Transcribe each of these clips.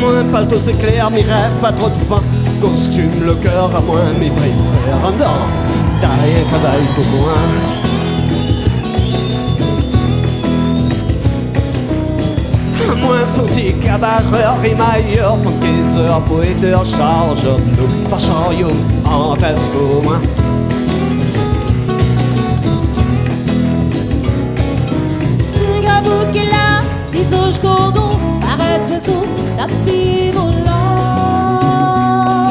moins palto c'est clair, mes rêves pas trop de vent. Costume le cœur à moins, mes préfères en dents. T'as rien travail pour moi. À moins sauté cabareur, émailleur, funkaiseur, poéteur, chargeur de l'eau, par chariot, en passe pour moi. Gabou qui est là, tisouche cordon, arrête oiseau, tapis volant,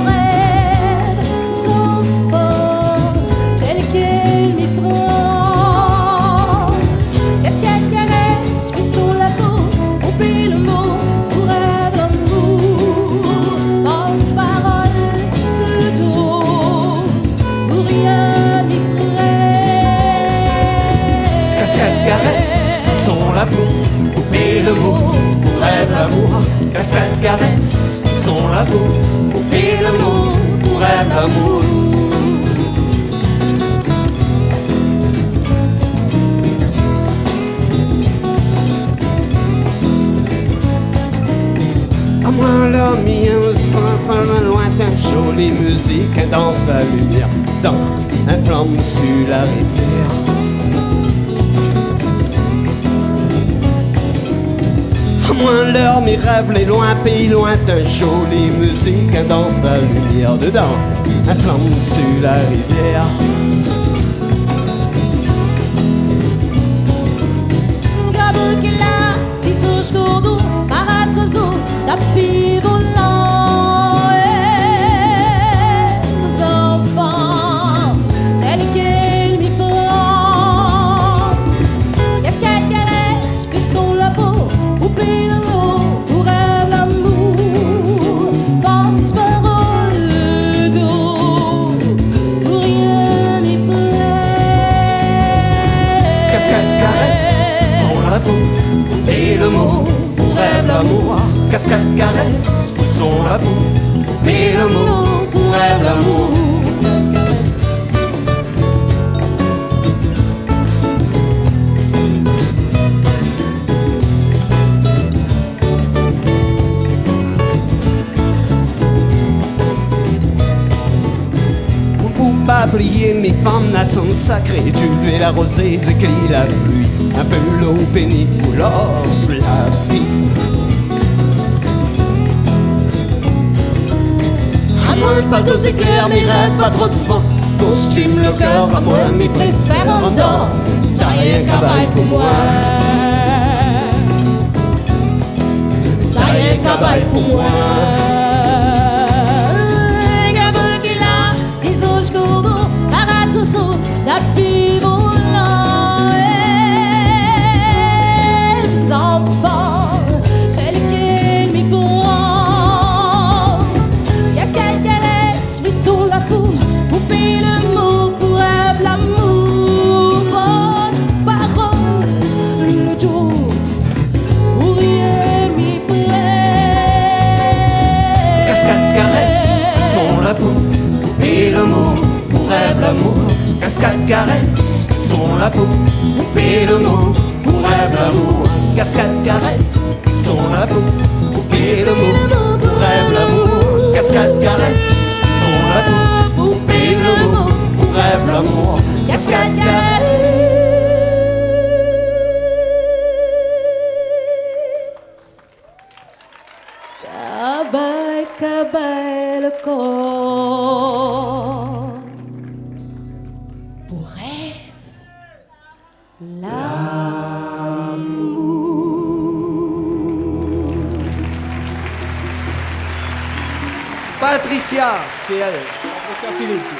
rêve sans fort, tel qu'elle m'y prend. Qu'est-ce qu'elle caresse, puis sur la peau, oublie le mot, pour rêve l'amour, porte parole, le dos, pour rien m'y prête. Qu'est-ce qu'elle caresse, son la peau, oublie le mot, pour rêve l'amour. Qu'est-ce qu'elle caresse, son la peau, oublie le mot, pour rêve l'amour. À moins l'homme, il y a un lointain, jolie musique, danse la lumière, dans un flamme sur la rivière. À moins l'heure, mes rêves, les loin, pays lointain, jolie musique, danse la lumière, dedans, un flamme sur la rivière. Gabou qui est là, tisouche cordon, parade oiseau, tapis volant, et nos enfants, tels qu'elle m'y prend. Qu'est-ce qu'elle caresse, puis sur la peau, oublie le mot, pour rêve l'amour, porte parole d'eau, pour rien m'y prête. Qu'est-ce qu'elle caresse, son la peau, et le mot, pour rêve l'amour. Qu'est-ce qu'elle caresse, son la peau, et le mot, pour rêve l'amour. Pas briller mes femmes nations sacrées, tu veux la rosée, écrit la pluie, un peu l'eau bénie pour l'or, la vie. À moins pas d'eau éclair, mes rêves, pas trop de vent, costume le cœur à moi, mes préfères en dents, t'as rien qu'à pour moi. T'as rien qu'à pour moi. Tapis volant, et les enfants, tels qu'elle m'y prend. Qu'est-ce qu'elle caresse, lui sur la peau, oublie le mot, pour rêve l'amour, bonne parole, le dos, pour rien m'y prête. Qu'est-ce qu'elle caresse, son la peau, oublie le mot, pour rêve l'amour. Qu'est-ce qu'elle caresse, son la peau, oublie le mot, pour rêve l'amour. Qu'est-ce qu'elle caresse, son la peau, oublie le mot, pour rêve l'amour. Qu'est-ce qu'elle caresse, son la peau, oublie le mot, pour rêve l'amour. Qu'est-ce qu'elle caresse. Cabaye le corps, pour rêve l'amour. Patricia, c'est elle, professeur Philippe.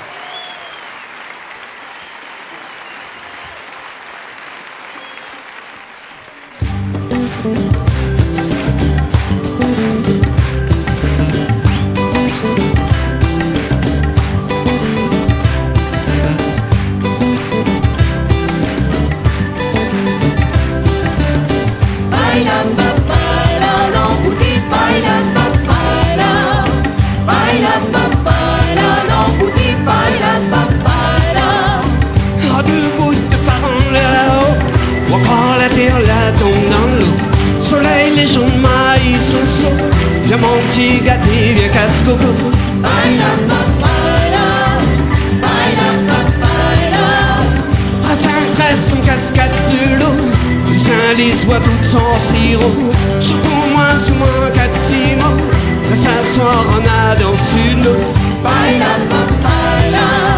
Viens mon petit gâté, viens casse-coco. Trace un tresse en cascade de l'eau. Saint-Lys voit tout son sirop. Surtout moi sous mon catimo. Ça soir on a dans une eau. Baila, baila.